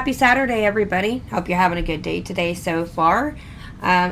Happy Saturday, everybody. Hope you're having a good day today so far.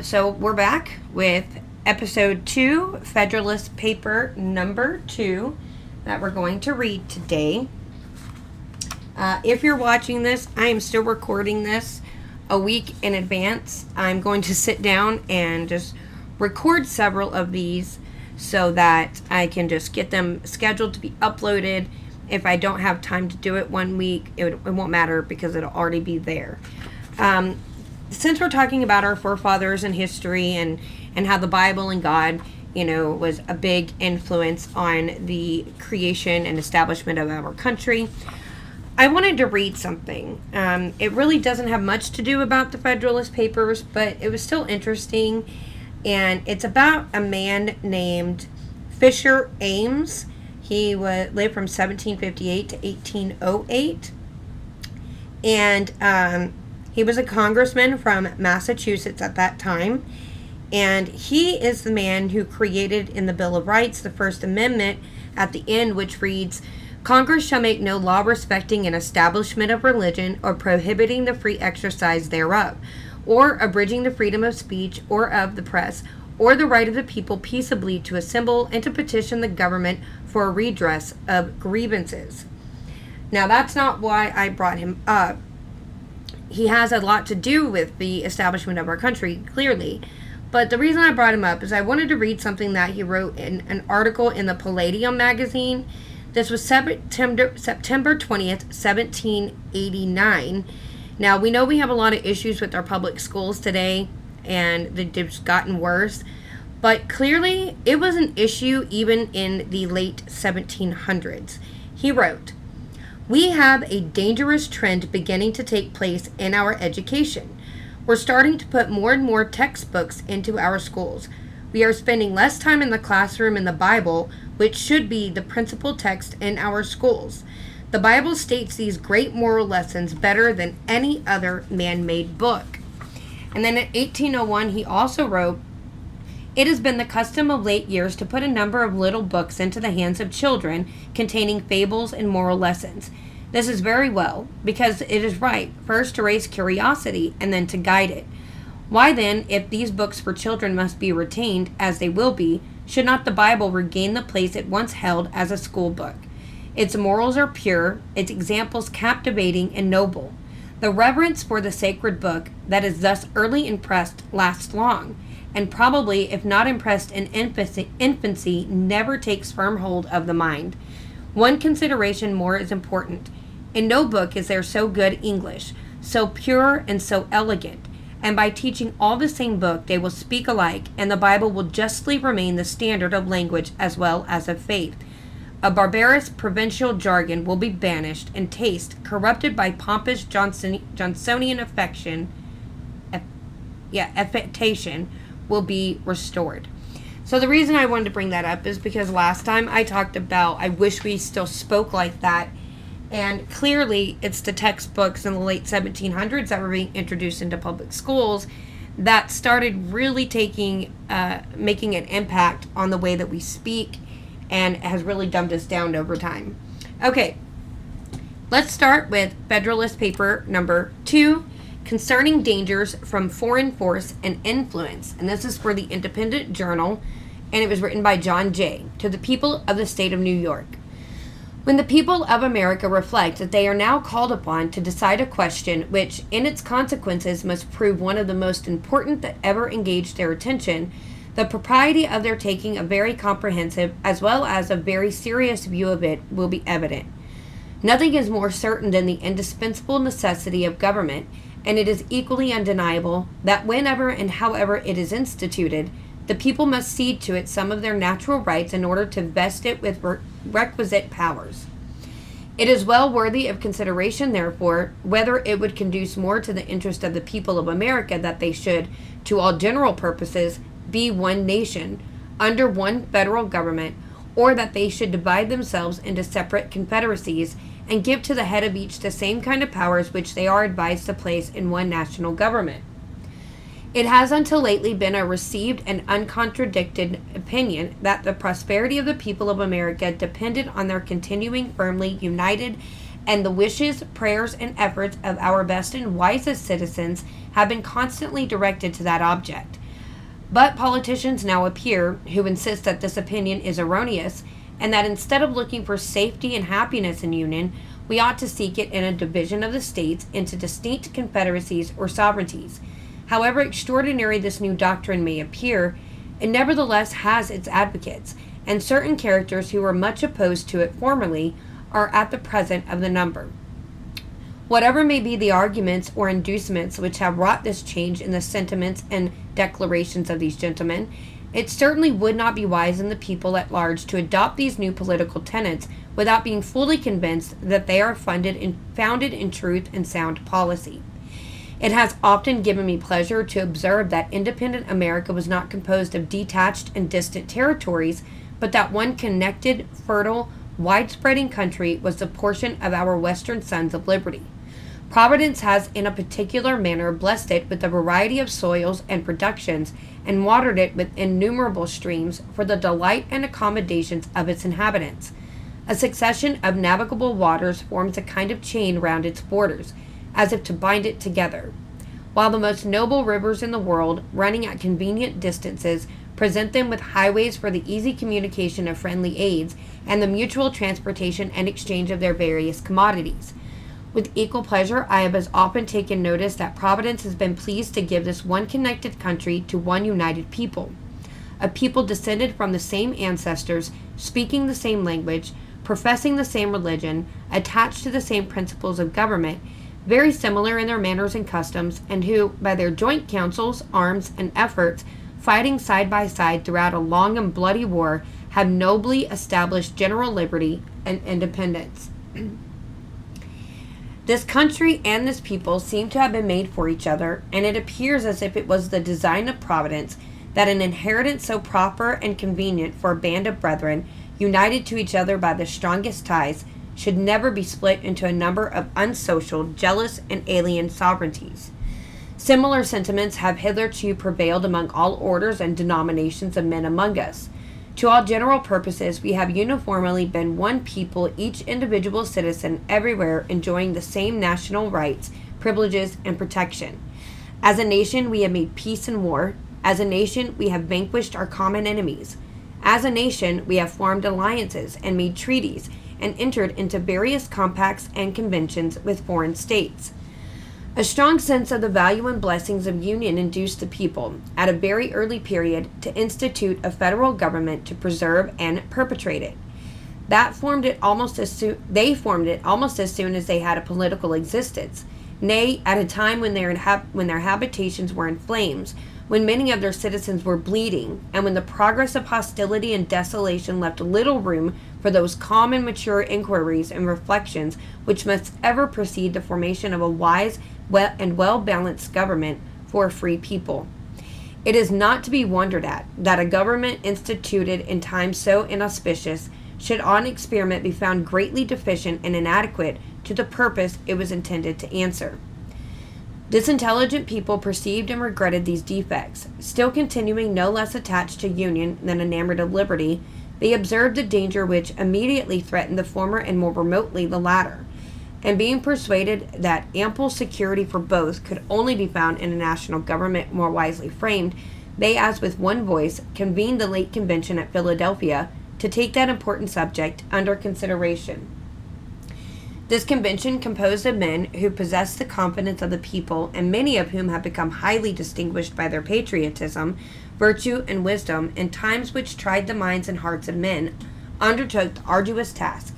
So we're back with episode 2, Federalist Paper number 2, that we're going to read today. If you're watching this, I am still recording this a week in advance. I'm going to sit down and just record several of these so that I can just get them scheduled to be uploaded. If I don't have time to do it one week, it won't matter because it'll already be there. Since we're talking about our forefathers and history and how the Bible and God, was a big influence on the creation and establishment of our country, I wanted to read something. It really doesn't have much to do about the Federalist Papers, but it was still interesting. And it's about a man named Fisher Ames. He lived from 1758 to 1808. And he was a congressman from Massachusetts at that time. And he is the man who created in the Bill of Rights the First Amendment at the end, which reads, "Congress shall make no law respecting an establishment of religion or prohibiting the free exercise thereof, or abridging the freedom of speech or of the press, or the right of the people peaceably to assemble and to petition the government for a redress of grievances." Now, that's not why I brought him up. He has a lot to do with the establishment of our country, clearly. But the reason I brought him up is I wanted to read something that he wrote in an article in the Palladium magazine. This was September 20th, 1789. Now, we know we have a lot of issues with our public schools today, and they've just gotten worse. But clearly, it was an issue even in the late 1700s. He wrote, "We have a dangerous trend beginning to take place in our education. We're starting to put more and more textbooks into our schools. We are spending less time in the classroom in the Bible, which should be the principal text in our schools. The Bible states these great moral lessons better than any other man-made book." And then in 1801, he also wrote, "It has been the custom of late years to put a number of little books into the hands of children containing fables and moral lessons. This is very well, because it is right, first to raise curiosity and then to guide it. Why then, if these books for children must be retained, as they will be, should not the Bible regain the place it once held as a school book? Its morals are pure, its examples captivating and noble. The reverence for the sacred book that is thus early impressed lasts long, and probably, if not impressed in infancy, never takes firm hold of the mind. One consideration more is important. In no book is there so good English, so pure and so elegant, and by teaching all the same book they will speak alike, and the Bible will justly remain the standard of language as well as of faith. A barbarous provincial jargon will be banished, and taste, corrupted by pompous Johnsonian affectation, will be restored." So the reason I wanted to bring that up is because last time I talked about I wish we still spoke like that, and clearly it's the textbooks in the late 1700s that were being introduced into public schools that started really making an impact on the way that we speak, and has really dumbed us down over time. Okay, let's start with Federalist Paper number 2, Concerning Dangers from Foreign Force and Influence. And this is for the Independent Journal, and it was written by John Jay, to the people of the state of New York. When the people of America reflect that they are now called upon to decide a question which, in its consequences, must prove one of the most important that ever engaged their attention, the propriety of their taking a very comprehensive as well as a very serious view of it will be evident. Nothing is more certain than the indispensable necessity of government, and it is equally undeniable that whenever and however it is instituted, the people must cede to it some of their natural rights in order to vest it with requisite powers. It is well worthy of consideration, therefore, whether it would conduce more to the interest of the people of America that they should, to all general purposes, be one nation, under one federal government, or that they should divide themselves into separate confederacies, and give to the head of each the same kind of powers which they are advised to place in one national government. It has until lately been a received and uncontradicted opinion that the prosperity of the people of America depended on their continuing firmly united and the wishes, prayers, and efforts of our best and wisest citizens have been constantly directed to that object. But politicians now appear who insist that this opinion is erroneous, and that instead of looking for safety and happiness in union, we ought to seek it in a division of the states into distinct confederacies or sovereignties. However extraordinary this new doctrine may appear, it nevertheless has its advocates, and certain characters who were much opposed to it formerly are at the present of the number. Whatever may be the arguments or inducements which have wrought this change in the sentiments and declarations of these gentlemen, it certainly would not be wise in the people at large to adopt these new political tenets without being fully convinced that they are founded in truth and sound policy. It has often given me pleasure to observe that independent America was not composed of detached and distant territories, but that one connected, fertile, wide-spreading country was the portion of our western sons of liberty. Providence has in a particular manner blessed it with a variety of soils and productions, and watered it with innumerable streams for the delight and accommodations of its inhabitants. A succession of navigable waters forms a kind of chain round its borders, as if to bind it together, while the most noble rivers in the world, running at convenient distances, present them with highways for the easy communication of friendly aids, and the mutual transportation and exchange of their various commodities. With equal pleasure, I have as often taken notice that Providence has been pleased to give this one connected country to one united people, a people descended from the same ancestors, speaking the same language, professing the same religion, attached to the same principles of government, very similar in their manners and customs, and who, by their joint counsels, arms, and efforts, fighting side by side throughout a long and bloody war, have nobly established general liberty and independence. This country and this people seem to have been made for each other, and it appears as if it was the design of Providence that an inheritance so proper and convenient for a band of brethren, united to each other by the strongest ties, should never be split into a number of unsocial, jealous, and alien sovereignties. Similar sentiments have hitherto prevailed among all orders and denominations of men among us. To all general purposes, we have uniformly been one people, each individual citizen everywhere enjoying the same national rights, privileges, and protection. As a nation, we have made peace and war. As a nation, we have vanquished our common enemies. As a nation, we have formed alliances and made treaties and entered into various compacts and conventions with foreign states. A strong sense of the value and blessings of union induced the people, at a very early period, to institute a federal government to preserve and perpetuate it. They formed it almost as soon as they had a political existence, nay, at a time when their habitations were in flames, when many of their citizens were bleeding, and when the progress of hostility and desolation left little room for those calm and mature inquiries and reflections which must ever precede the formation of a wise and well-balanced government for a free people. It is not to be wondered at that a government instituted in times so inauspicious should on experiment be found greatly deficient and inadequate to the purpose it was intended to answer. This intelligent people perceived and regretted these defects. Still continuing no less attached to union than enamored of liberty, they observed the danger which immediately threatened the former and more remotely the latter, and being persuaded that ample security for both could only be found in a national government more wisely framed, they, as with one voice, convened the late convention at Philadelphia to take that important subject under consideration. This convention, composed of men who possessed the confidence of the people, and many of whom have become highly distinguished by their patriotism, virtue, and wisdom in times which tried the minds and hearts of men, undertook the arduous task.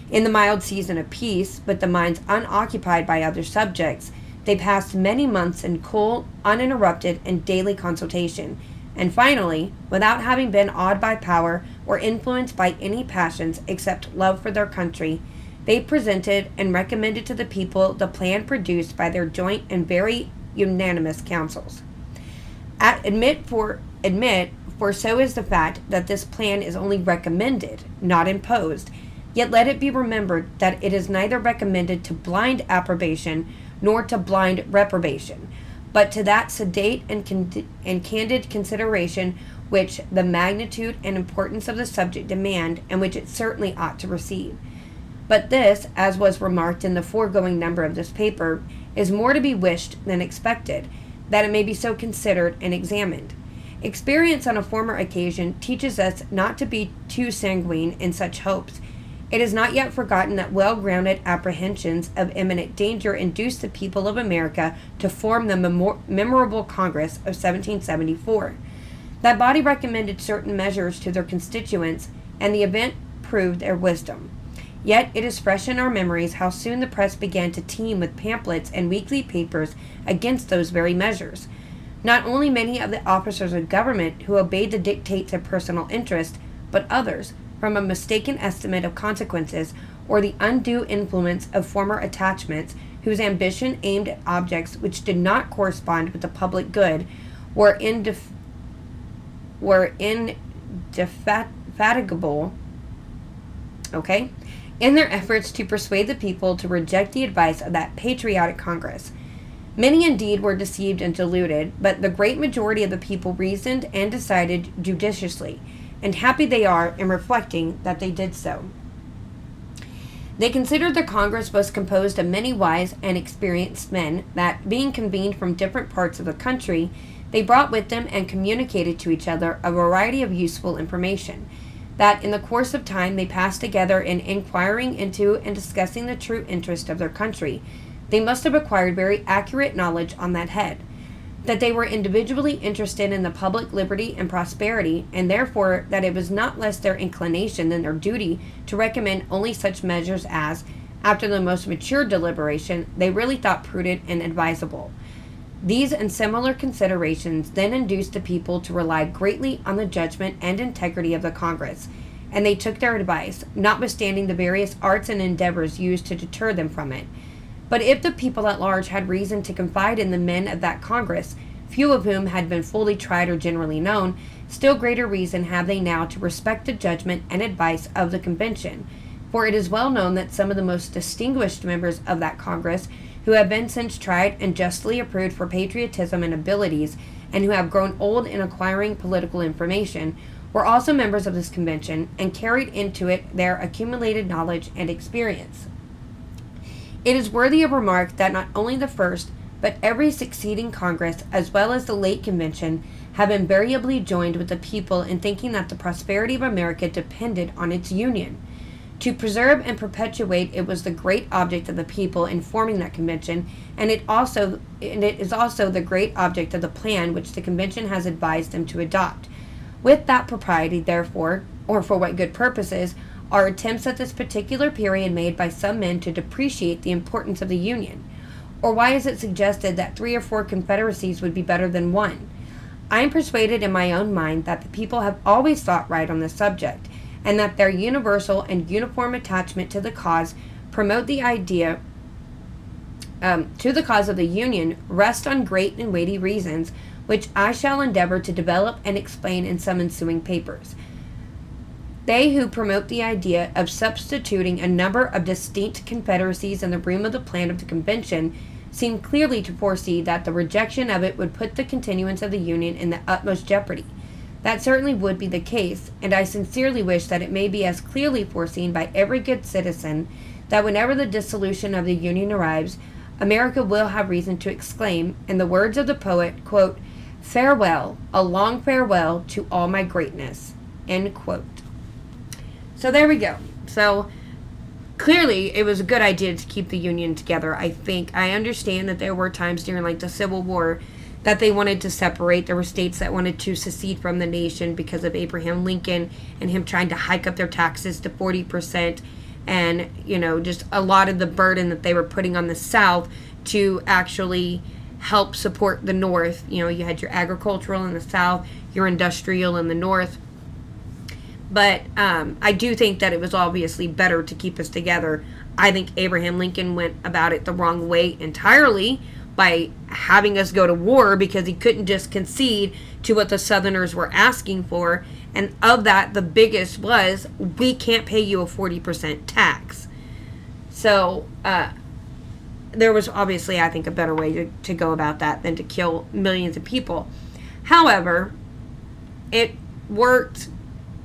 In the mild season of peace, with the minds unoccupied by other subjects, they passed many months in cool, uninterrupted, and daily consultation, and finally, without having been awed by power or influenced by any passions except love for their country, they presented and recommended to the people the plan produced by their joint and very unanimous councils. Admit, for so is the fact that this plan is only recommended, not imposed. Yet let it be remembered that it is neither recommended to blind approbation nor to blind reprobation, but to that sedate and candid consideration which the magnitude and importance of the subject demand, and which it certainly ought to receive. But this, as was remarked in the foregoing number of this paper, is more to be wished than expected, that it may be so considered and examined. Experience on a former occasion teaches us not to be too sanguine in such hopes. It is not yet forgotten that well-grounded apprehensions of imminent danger induced the people of America to form the memorable Congress of 1774. That body recommended certain measures to their constituents, and the event proved their wisdom. Yet it is fresh in our memories how soon the press began to teem with pamphlets and weekly papers against those very measures. Not only many of the officers of government who obeyed the dictates of personal interest, but others, from a mistaken estimate of consequences or the undue influence of former attachments, whose ambition aimed at objects which did not correspond with the public good, were indefatigable, in their efforts to persuade the people to reject the advice of that patriotic Congress. Many indeed were deceived and deluded, but the great majority of the people reasoned and decided judiciously, and happy they are in reflecting that they did so. They considered the Congress was composed of many wise and experienced men, that, being convened from different parts of the country, they brought with them and communicated to each other a variety of useful information, that in the course of time they passed together in inquiring into and discussing the true interest of their country. They must have acquired very accurate knowledge on that head, that they were individually interested in the public liberty and prosperity, and therefore that it was not less their inclination than their duty to recommend only such measures as, after the most mature deliberation, they really thought prudent and advisable. These and similar considerations then induced the people to rely greatly on the judgment and integrity of the Congress, and they took their advice, notwithstanding the various arts and endeavors used to deter them from it. But if the people at large had reason to confide in the men of that Congress, few of whom had been fully tried or generally known, still greater reason have they now to respect the judgment and advice of the convention. For it is well known that some of the most distinguished members of that Congress, who have been since tried and justly approved for patriotism and abilities, and who have grown old in acquiring political information, were also members of this convention, and carried into it their accumulated knowledge and experience. It is worthy of remark that not only the first, but every succeeding Congress, as well as the late convention, have invariably joined with the people in thinking that the prosperity of America depended on its union. To preserve and perpetuate it was the great object of the people in forming that convention, and it is also the great object of the plan which the convention has advised them to adopt. With that propriety, therefore, or for what good purposes, are attempts at this particular period made by some men to depreciate the importance of the Union? Or why is it suggested that 3 or 4 confederacies would be better than one? I am persuaded in my own mind that the people have always thought right on this subject, and that their universal and uniform attachment to the cause of the Union rests on great and weighty reasons, which I shall endeavor to develop and explain in some ensuing papers. They who promote the idea of substituting a number of distinct confederacies in the room of the plan of the convention seem clearly to foresee that the rejection of it would put the continuance of the Union in the utmost jeopardy. That certainly would be the case, and I sincerely wish that it may be as clearly foreseen by every good citizen that whenever the dissolution of the Union arrives, America will have reason to exclaim, in the words of the poet, quote, "Farewell, a long farewell to all my greatness," end quote. So there we go. So clearly it was a good idea to keep the Union together, I think. I understand that there were times during like the Civil War that they wanted to separate. There were states that wanted to secede from the nation because of Abraham Lincoln and him trying to hike up their taxes to 40%, and, just a lot of the burden that they were putting on the South to actually help support the North. You had your agricultural in the South, your industrial in the North. But I do think that it was obviously better to keep us together. I think Abraham Lincoln went about it the wrong way entirely by having us go to war, because he couldn't just concede to what the Southerners were asking for. And of that, the biggest was, we can't pay you a 40% tax. So there was obviously, I think, a better way to go about that than to kill millions of people. However, it worked.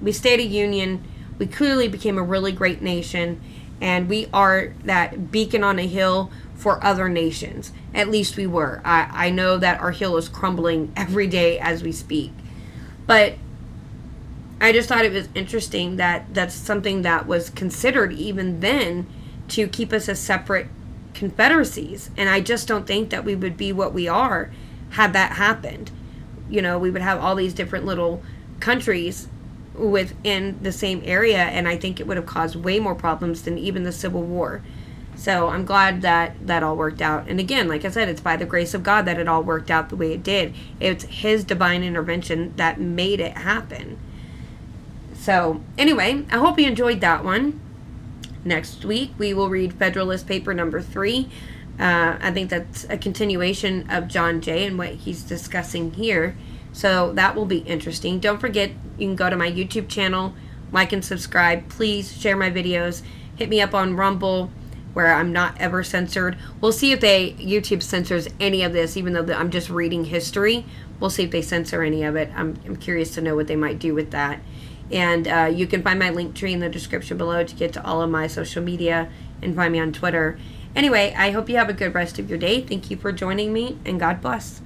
We stayed a union. We clearly became a really great nation. And we are that beacon on a hill for other nations. At least we were. I know that our hill is crumbling every day as we speak. But I just thought it was interesting that that's something that was considered even then to keep us as separate confederacies. And I just don't think that we would be what we are had that happened. We would have all these different little countries within the same area, and I think it would have caused way more problems than even the Civil War. So I'm glad that that all worked out. And again, like I said, it's by the grace of God that it all worked out the way it did. It's His divine intervention that made it happen. So anyway, I hope you enjoyed that one. Next week, we will read Federalist Paper number 3. I think that's a continuation of John Jay and what he's discussing here. So that will be interesting. Don't forget, you can go to my YouTube channel, like and subscribe. Please share my videos. Hit me up on Rumble, where I'm not ever censored. We'll see if YouTube censors any of this, even though I'm just reading history. We'll see if they censor any of it. I'm curious to know what they might do with that. And you can find my link tree in the description below to get to all of my social media and find me on Twitter. Anyway, I hope you have a good rest of your day. Thank you for joining me, and God bless.